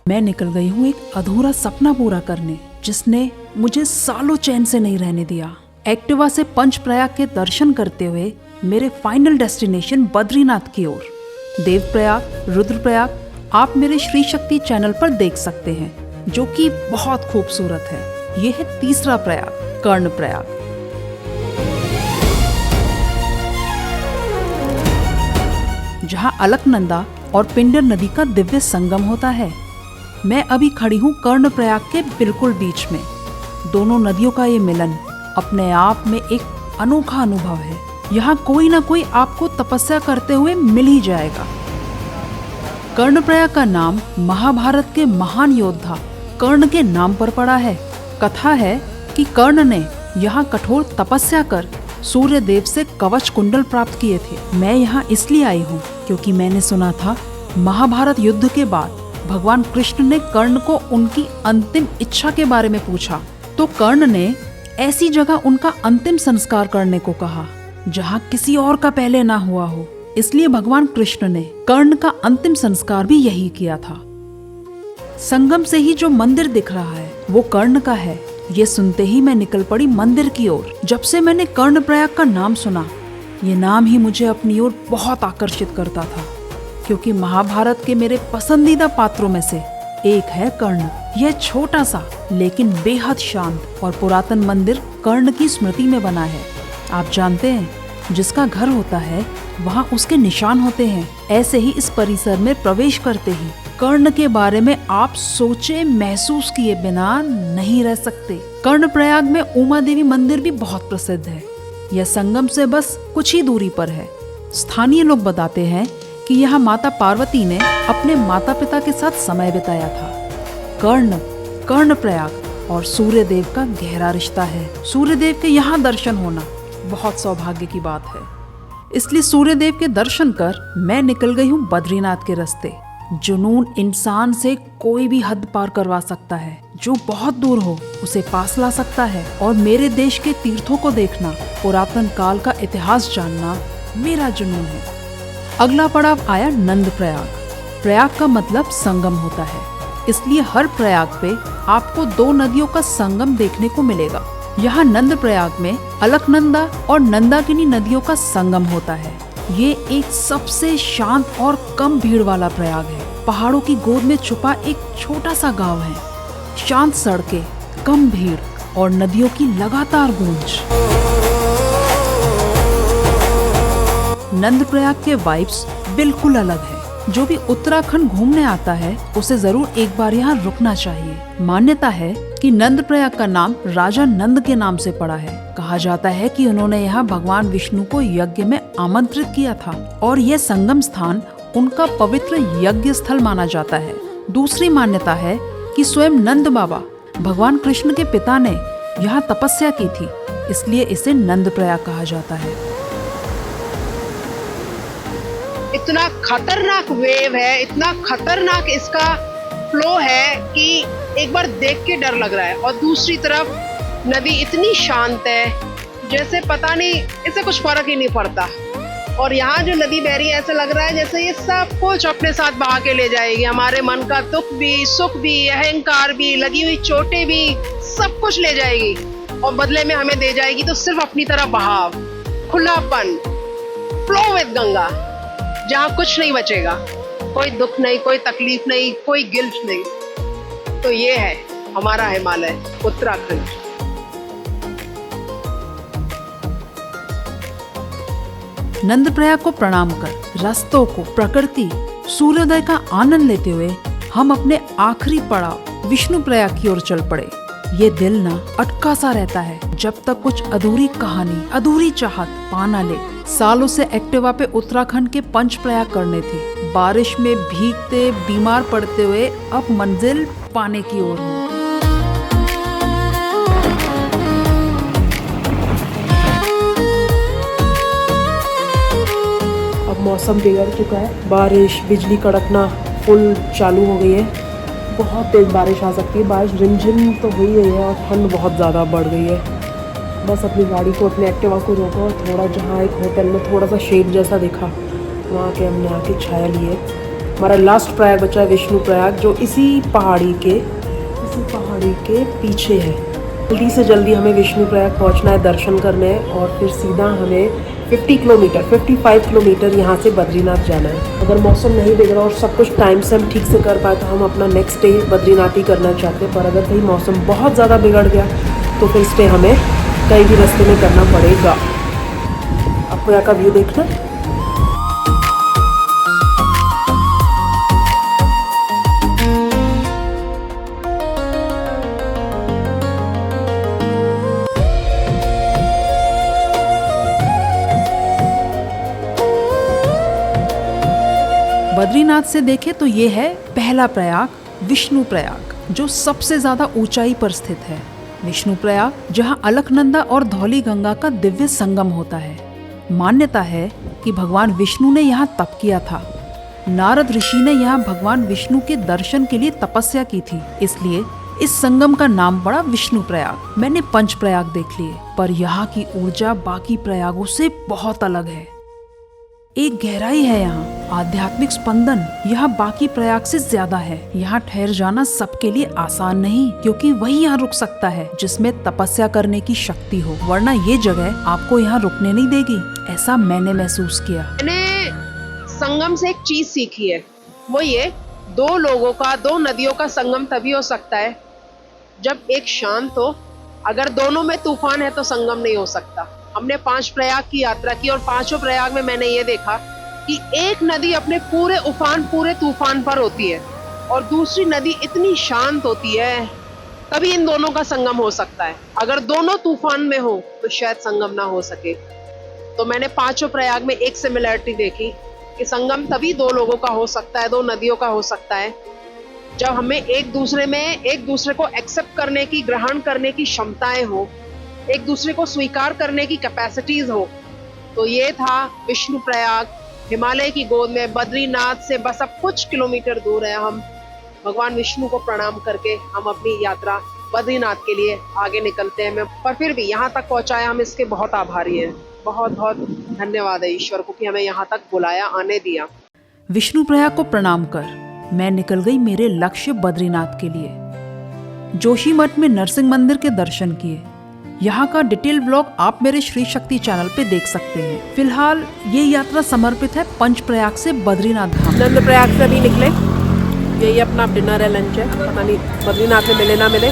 मैं निकल गई हूँ एक अधूरा सपना पूरा करने, जिसने मुझे सालों चैन से नहीं रहने दिया। एक्टिवा से पंचप्रयाग के दर्शन करते हुए मेरे फाइनल डेस्टिनेशन बद्रीनाथ की ओर। देवप्रयाग, रुद्रप्रयाग आप मेरे श्री शक्ति चैनल पर देख सकते हैं, जो कि बहुत खूबसूरत है। यह है तीसरा प्रयाग, कर्णप्रयाग। जहाँ अलकनंदा और पिंडर नदी का दिव्य संगम होता है। मैं अभी खड़ी हूँ कर्णप्रयाग के बिल्कुल बीच में। दोनों नदियों का ये मिलन अपने आप में एक अनोखा अनुभव है। यहाँ कोई ना कोई आपको तपस्या करते हुए मिल ही जाएगा। कर्णप्रयाग का नाम महाभारत के महान योद्धा कर्ण के नाम पर पड़ा है। कथा है कि कर्ण ने यहाँ कठोर तपस्या कर सूर्य देव से कवच कुंडल प्राप्त किए थे। मैं यहाँ इसलिए आई हूँ क्योंकि मैंने सुना था महाभारत युद्ध के बाद भगवान कृष्ण ने कर्ण को उनकी अंतिम इच्छा के बारे में पूछा, तो कर्ण ने ऐसी जगह उनका अंतिम संस्कार करने को कहा जहाँ किसी और का पहले ना हुआ हो। इसलिए भगवान कृष्ण ने कर्ण का अंतिम संस्कार भी यही किया था। संगम से ही जो मंदिर दिख रहा है वो कर्ण का है। ये सुनते ही मैं निकल पड़ी मंदिर की ओर। जब से मैंने कर्णप्रयाग का नाम सुना, ये नाम ही मुझे अपनी ओर बहुत आकर्षित करता था, क्योंकि महाभारत के मेरे पसंदीदा पात्रों में से एक है कर्ण। यह छोटा सा लेकिन बेहद शांत और पुरातन मंदिर कर्ण की स्मृति में बना है। आप जानते हैं, जिसका घर होता है वहाँ उसके निशान होते हैं। ऐसे ही इस परिसर में प्रवेश करते ही कर्ण के बारे में आप सोचे महसूस किए बिना नहीं रह सकते। कर्णप्रयाग में उमा देवी मंदिर भी बहुत प्रसिद्ध है। यह संगम से बस कुछ ही दूरी पर है। स्थानीय लोग बताते हैं कि यहाँ माता पार्वती ने अपने माता पिता के साथ समय बिताया था। कर्णप्रयाग और सूर्यदेव का गहरा रिश्ता है। सूर्यदेव के यहाँ दर्शन होना बहुत सौभाग्य की बात है। इसलिए सूर्यदेव के दर्शन कर मैं निकल गई हूँ बद्रीनाथ के रास्ते। जुनून इंसान से कोई भी हद पार करवा सकता है। जो बहुत दूर हो उसे पास ला सकता है। और मेरे देश के तीर्थों को देखना, पुरातन काल का इतिहास जानना मेरा जुनून है। अगला पड़ाव आया नंदप्रयाग। प्रयाग का मतलब संगम होता है, इसलिए हर प्रयाग पे आपको दो नदियों का संगम देखने को मिलेगा। यहाँ नंदप्रयाग में अलकनंदा और नंदाकिनी नदियों का संगम होता है। ये एक सबसे शांत और कम भीड़ वाला प्रयाग है। पहाड़ों की गोद में छुपा एक छोटा सा गांव है। शांत सड़कें, कम भीड़ और नदियों की लगातार गूंज। नंदप्रयाग के वाइब्स बिल्कुल अलग है। जो भी उत्तराखंड घूमने आता है उसे जरूर एक बार यहाँ रुकना चाहिए। मान्यता है कि नंदप्रयाग का नाम राजा नंद के नाम से पड़ा है। कहा जाता है कि उन्होंने यहाँ भगवान विष्णु को यज्ञ में आमंत्रित किया था और यह संगम स्थान उनका पवित्र यज्ञ स्थल माना जाता है। दूसरी मान्यता है कि स्वयं नंद बाबा भगवान कृष्ण के पिता ने यहाँ तपस्या की थी, इसलिए इसे नंदप्रयाग कहा जाता है। इतना खतरनाक वेव है, इतना खतरनाक इसका फ्लो है कि एक बार देख के डर लग रहा है। और दूसरी तरफ नदी इतनी शांत है जैसे पता नहीं, इससे कुछ फर्क ही नहीं पड़ता। और यहाँ जो नदी बह रही है ऐसा लग रहा है जैसे ये सब कुछ अपने साथ बहा के ले जाएगी। हमारे मन का दुख भी, सुख भी, अहंकार भी, लगी हुई चोटें भी, सब कुछ ले जाएगी और बदले में हमें दे जाएगी तो सिर्फ अपनी तरह बहाव, खुलापन, फ्लो विद गंगा, जहाँ कुछ नहीं बचेगा। कोई दुख नहीं, कोई तकलीफ नहीं, कोई गिल्ट नहीं। तो ये है हमारा हिमालय, उत्तराखंड। नंदप्रयाग को प्रणाम कर, रास्तों को, प्रकृति, सूर्योदय का आनंद लेते हुए हम अपने आखिरी पड़ाव विष्णुप्रयाग की ओर चल पड़े। ये दिल ना अटका सा रहता है जब तक कुछ अधूरी कहानी, अधूरी चाहत पा ना ले। सालों से एक्टिवा पे उत्तराखंड के पंचप्रयाग करने थे। बारिश में भीगते, बीमार पड़ते हुए अब मंजिल पाने की ओर हूँ। अब मौसम बिगड़ चुका है। बारिश, बिजली कड़कना फुल चालू हो गई है। बहुत तेज़ बारिश आ सकती है। बारिश रिमझिम तो हुई है और ठंड बहुत ज़्यादा बढ़ गई है। बस अपनी गाड़ी को, अपने एक्टिवा को रोका और थोड़ा, जहाँ एक होटल में थोड़ा सा शेड जैसा दिखा, वहाँ के हमने आके छाया लिए। हमारा लास्ट प्रयाग बचा है विष्णु प्रयाग, जो इसी पहाड़ी के पीछे है। जल्दी से जल्दी हमें विष्णु प्रयाग पहुंचना है, दर्शन करने हैं और फिर सीधा हमें 55 किलोमीटर यहाँ से बद्रीनाथ जाना है। अगर मौसम नहीं बिगड़ा और सब कुछ टाइम से हम ठीक से कर पाए तो हम अपना नेक्स्ट डे बद्रीनाथ ही करना चाहते हैं, पर अगर कहीं मौसम बहुत ज़्यादा बिगड़ गया तो फिर स्टे हमें कहीं भी रास्ते में करना पड़ेगा। आपको यहाँ का व्यू देखना है? बद्रीनाथ से देखें तो ये है पहला प्रयाग, विष्णु प्रयाग, जो सबसे ज्यादा ऊंचाई पर स्थित है। विष्णु प्रयाग जहाँ अलकनंदा और धौली गंगा का दिव्य संगम होता है। मान्यता है कि भगवान विष्णु ने यहाँ तप किया था। नारद ऋषि ने यहाँ भगवान विष्णु के दर्शन के लिए तपस्या की थी, इसलिए इस संगम का नाम पड़ा विष्णु प्रयाग। मैंने पंच प्रयाग देख लिए, पर यहाँ की ऊर्जा बाकी प्रयागों से बहुत अलग है। एक गहराई है यहाँ, आध्यात्मिक स्पंदन यहाँ बाकी प्रयाग से ज्यादा है। यहाँ ठहर जाना सबके लिए आसान नहीं, क्योंकि वही यहाँ रुक सकता है जिसमें तपस्या करने की शक्ति हो, वरना ये जगह आपको यहाँ रुकने नहीं देगी। ऐसा मैंने महसूस किया। मैंने संगम से एक चीज सीखी है, वो ये, दो लोगों का, दो नदियों का संगम तभी हो सकता है जब एक शांत हो। अगर दोनों में तूफान है तो संगम नहीं हो सकता। हमने 5 प्रयाग की यात्रा की और 5 प्रयाग में मैंने ये देखा कि एक नदी अपने पूरे उफान, पूरे तूफान पर होती है और दूसरी नदी इतनी शांत होती है, तभी इन दोनों का संगम हो सकता है। अगर दोनों तूफान में हो तो शायद संगम ना हो सके। तो मैंने 5 प्रयाग में एक सिमिलरिटी देखी कि संगम तभी दो लोगों का हो सकता है, दो नदियों का हो सकता है, जब हमें एक दूसरे को एक्सेप्ट करने की, ग्रहण करने की क्षमताएं हो, एक दूसरे को स्वीकार करने की कैपेसिटीज हो। तो ये था विष्णु प्रयाग, हिमालय की गोद में बद्रीनाथ से बस अब कुछ किलोमीटर दूर है। हम भगवान विष्णु को प्रणाम करके हम अपनी यात्रा बद्रीनाथ के लिए आगे निकलते हैं। पर फिर भी यहाँ तक पहुँचाए, हम इसके बहुत आभारी हैं। बहुत बहुत धन्यवाद है ईश्वर को कि हमें यहाँ तक बुलाया, आने दिया। विष्णु प्रयाग को प्रणाम कर मैं निकल गई मेरे लक्ष्य बद्रीनाथ के लिए। जोशीमठ में नरसिंह मंदिर के दर्शन किए। यहाँ का डिटेल ब्लॉग आप मेरे श्री शक्ति चैनल पे देख सकते हैं। फिलहाल ये यात्रा समर्पित है पंच प्रयाग से बद्रीनाथ धाम। नंद प्रयाग से अभी निकले, यही अपना डिनर है, लंच है, पता नहीं बद्रीनाथ में मिले ना मिले।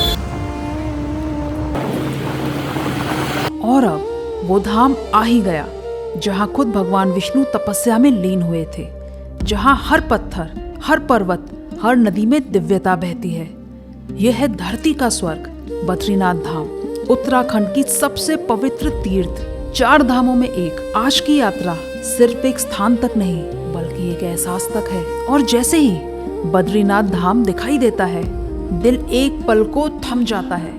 और अब वो धाम आ ही गया जहाँ खुद भगवान विष्णु तपस्या में लीन हुए थे, जहाँ हर पत्थर, हर पर्वत, हर नदी में दिव्यता बहती है। यह है धरती का स्वर्ग, बद्रीनाथ धाम, उत्तराखंड की सबसे पवित्र तीर्थ, 4 धामों में एक। आज की यात्रा सिर्फ एक स्थान तक नहीं, बल्कि एक एहसास तक है। और जैसे ही बद्रीनाथ धाम दिखाई देता है, दिल एक पल को थम जाता है।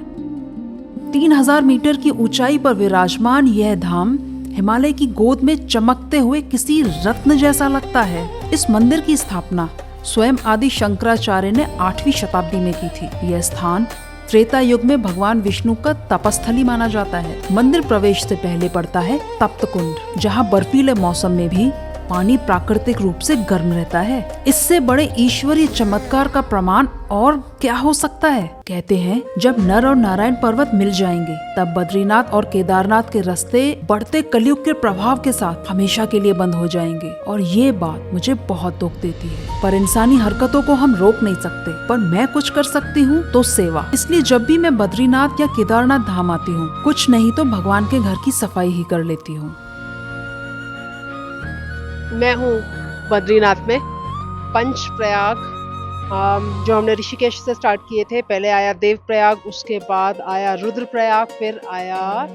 3000 मीटर की ऊंचाई पर विराजमान यह धाम हिमालय की गोद में चमकते हुए किसी रत्न जैसा लगता है। इस मंदिर की स्थापना स्वयं आदि शंकराचार्य ने 8वीं शताब्दी में की थी। यह स्थान त्रेता युग में भगवान विष्णु का तपस्थली माना जाता है। मंदिर प्रवेश से पहले पड़ता है तप्त कुंड, जहाँ बर्फीले मौसम में भी पानी प्राकृतिक रूप से गर्म रहता है। इससे बड़े ईश्वरीय चमत्कार का प्रमाण और क्या हो सकता है। कहते हैं जब नर और नारायण पर्वत मिल जाएंगे, तब बद्रीनाथ और केदारनाथ के रास्ते बढ़ते कलयुग के प्रभाव के साथ हमेशा के लिए बंद हो जाएंगे। और ये बात मुझे बहुत दुख देती है, पर इंसानी हरकतों को हम रोक नहीं सकते। पर मैं कुछ कर सकती हूँ तो सेवा। इसलिए जब भी मैं बद्रीनाथ या केदारनाथ धाम आती हूँ, कुछ नहीं तो भगवान के घर की सफाई ही कर लेती हूँ। मैं हूँ बद्रीनाथ में पंच प्रयाग, जो हमने ऋषिकेश से स्टार्ट किए थे। पहले आया देव प्रयाग, उसके बाद आया रुद्र प्रयाग, फिर आया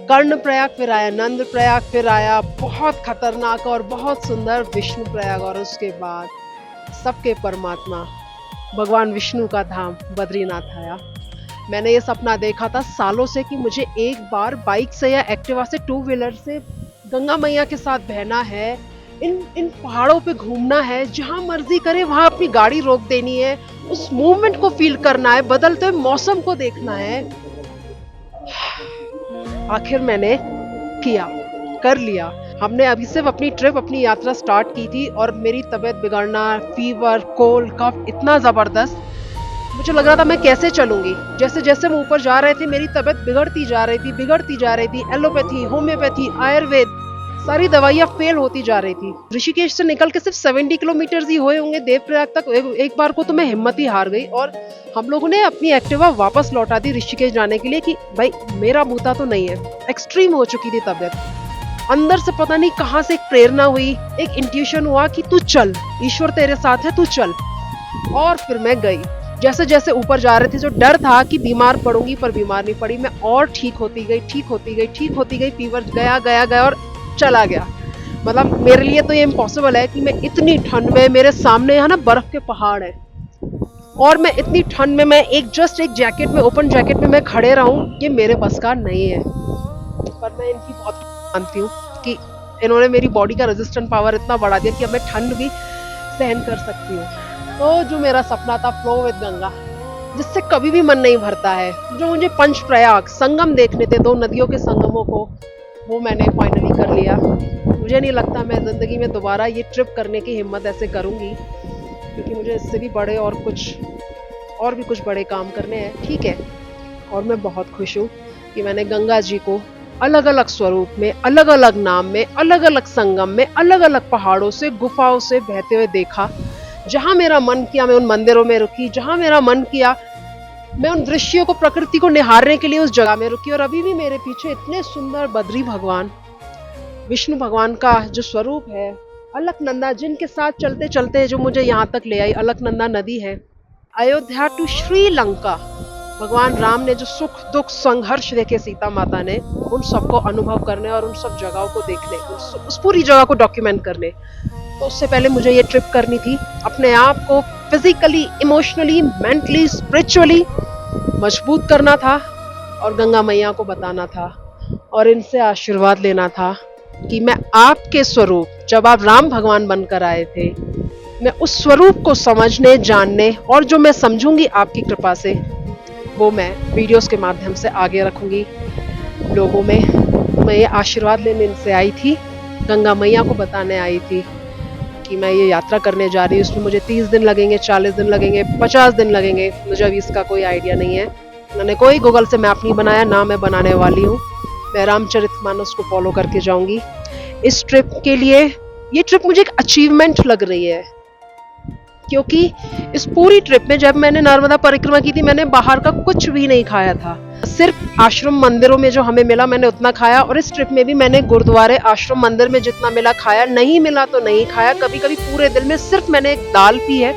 कर्ण प्रयाग, फिर आया नंद प्रयाग, फिर आया बहुत खतरनाक और बहुत सुंदर विष्णु प्रयाग, और उसके बाद सबके परमात्मा भगवान विष्णु का धाम बद्रीनाथ आया। मैंने ये सपना देखा था सालों से कि मुझे एक बार बाइक से या एक्टिवा से, 2 व्हीलर से गंगा मैया के साथ बहना है, इन पहाड़ों पे घूमना है, जहां मर्जी करे वहां अपनी गाड़ी रोक देनी है, उस मूवमेंट को फील करना है, बदलते हुए मौसम को देखना है। आखिर मैंने किया, कर लिया। हमने अभी सिर्फ अपनी ट्रिप, अपनी यात्रा स्टार्ट की थी और मेरी तबीयत बिगड़ना, फीवर, कोल्ड, कफ इतना ज़बरदस्त, मुझे लग रहा था मैं कैसे चलूंगी। जैसे जैसे हम ऊपर जा रहे थे मेरी तबीयत बिगड़ती जा रही थी। एलोपैथी, होम्योपैथी, आयुर्वेद, सारी दवाइयाँ फेल होती जा रही थी। ऋषिकेश से निकल के सिर्फ 70 किलोमीटर ही हुए होंगे देवप्रयाग तक। एक बार को तो मैं हिम्मत ही हार गई और हम लोगों ने अपनी एक्टिवा वापस लौटा दी ऋषिकेश जाने के लिए कि भाई मेरा बूता तो नहीं है। एक्सट्रीम हो चुकी थी तबीयत। अंदर से पता नहीं कहाँ से एक प्रेरणा हुई, एक इंट्यूशन हुआ कि तू चल, ईश्वर तेरे साथ है, तू चल। और फिर मैं गई। जैसे जैसे ऊपर जा रहे थे जो डर था कि बीमार पड़ूंगी, पर बीमार नहीं पड़ी मैं, और ठीक होती गई। फीवर गया और चला गया। मतलब मेरे लिए तो ये इम्पॉसिबल है कि मैं इतनी ठंड में, मेरे सामने यहाँ ना बर्फ के पहाड़ है और मैं इतनी ठंड में, मैं एक जैकेट में, ओपन जैकेट में मैं खड़े रहूं, ये मेरे बस का नहीं है। पर मैं इनकी बहुत मानती हूँ कि इन्होंने मेरी बॉडी का रेजिस्टेंट पावर इतना बढ़ा दिया कि अब मैं ठंड भी सहन कर सकती हूँ। तो जो मेरा सपना था फ्लो विद गंगा, जिससे कभी भी मन नहीं भरता है, जो मुझे पंच प्रयाग संगम देखने थे, 2 नदियों के संगमों को, वो मैंने फाइनली कर लिया। मुझे नहीं लगता मैं ज़िंदगी में दोबारा ये ट्रिप करने की हिम्मत ऐसे करूँगी, क्योंकि मुझे इससे भी बड़े और भी कुछ बड़े काम करने हैं। ठीक है, और मैं बहुत खुश हूँ कि मैंने गंगा जी को अलग अलग स्वरूप में, अलग अलग नाम में, अलग अलग संगम में, अलग अलग पहाड़ों से, गुफाओं से बहते हुए देखा। जहाँ मेरा मन किया मैं उन मंदिरों में रुकी, जहाँ मेरा मन किया मैं उन दृश्यों को, प्रकृति को निहारने के लिए उस जगह में रुकी। और अभी भी मेरे पीछे इतने सुंदर बद्री भगवान, विष्णु भगवान का जो स्वरूप है, अलकनंदा, जिनके साथ चलते चलते जो मुझे यहाँ तक ले आई, अलकनंदा नदी है। अयोध्या टू श्रीलंका, भगवान राम ने जो सुख दुख संघर्ष देखे सीता माता ने, उन सबको अनुभव करने और उन सब जगहों को देखने, उस पूरी जगह को डॉक्यूमेंट करने। तो उससे पहले मुझे ये ट्रिप करनी थी, अपने आप को फिजिकली, इमोशनली, मेंटली, स्पिरिचुअली मजबूत करना था और गंगा मैया को बताना था और इनसे आशीर्वाद लेना था कि मैं आपके स्वरूप, जब आप राम भगवान बनकर आए थे, मैं उस स्वरूप को समझने, जानने और जो मैं समझूंगी आपकी कृपा से, वो मैं वीडियोस के माध्यम से आगे रखूंगी लोगों में। मैं ये आशीर्वाद लेने इनसे आई थी, गंगा मैया को बताने आई थी कि मैं ये यात्रा करने जा रही हूँ। इसमें मुझे 30 दिन लगेंगे, 40 दिन लगेंगे, 50 दिन लगेंगे, मुझे अभी इसका कोई आइडिया नहीं है। मैंने कोई गूगल से मैप नहीं बनाया, ना मैं बनाने वाली हूँ। मैं रामचरितमानस को फॉलो करके जाऊंगी इस ट्रिप के लिए। ये ट्रिप मुझे एक अचीवमेंट लग रही है, क्योंकि इस पूरी ट्रिप में जब मैंने नर्मदा परिक्रमा की थी, मैंने बाहर का कुछ भी नहीं खाया था। सिर्फ आश्रम मंदिरों में जो हमें मिला मैंने उतना खाया, और इस ट्रिप में भी मैंने गुरुद्वारे, आश्रम मंदिर में जितना मिला खाया, नहीं मिला तो नहीं खाया। कभी कभी पूरे दिन में सिर्फ मैंने एक दाल पी है,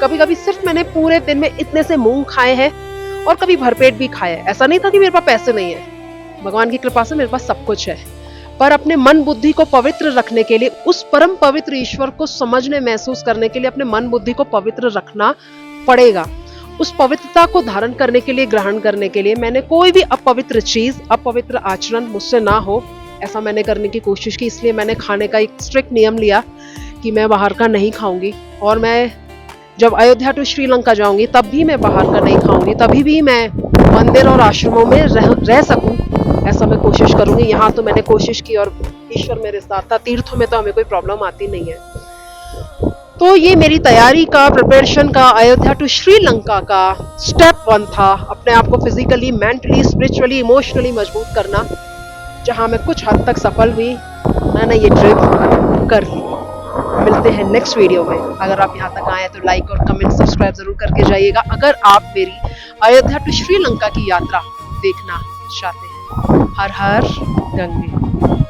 कभी कभी सिर्फ मैंने पूरे दिन में इतने से मूंग खाए हैं, और कभी भरपेट भी खाए। ऐसा नहीं था कि मेरे पास पैसे नहीं है, भगवान की कृपा से मेरे पास सब कुछ है। पर अपने मन बुद्धि को पवित्र रखने के लिए, उस परम पवित्र ईश्वर को समझने, महसूस करने के लिए अपने मन बुद्धि को पवित्र रखना पड़ेगा। उस पवित्रता को धारण करने के लिए, ग्रहण करने के लिए मैंने कोई भी अपवित्र चीज, अपवित्र आचरण मुझसे ना हो, ऐसा मैंने करने की कोशिश की। इसलिए मैंने खाने का एक स्ट्रिक्ट नियम लिया कि मैं बाहर का नहीं खाऊंगी, और मैं जब अयोध्या टू श्रीलंका जाऊंगी तब भी मैं बाहर का नहीं खाऊंगी, तभी भी मैं मंदिर और आश्रमों में रह सकूं, ऐसा मैं कोशिश करूंगी। यहाँ तो मैंने कोशिश की और ईश्वर मेरे साथ था। तीर्थों में तो हमें कोई प्रॉब्लम आती नहीं है। तो ये मेरी तैयारी का, प्रिपरेशन का, अयोध्या टू श्रीलंका का स्टेप 1 था, अपने आप को फिजिकली, मेंटली, स्पिरिचुअली, इमोशनली मजबूत करना, जहाँ मैं कुछ हद तक सफल हुई। मैंने ये ट्रिप कर ली। मिलते हैं नेक्स्ट वीडियो में। अगर आप यहाँ तक आए तो लाइक और कमेंट, सब्सक्राइब जरूर करके जाइएगा, अगर आप मेरी अयोध्या टू श्रीलंका की यात्रा देखना चाहते हैं। हर हर गंगे।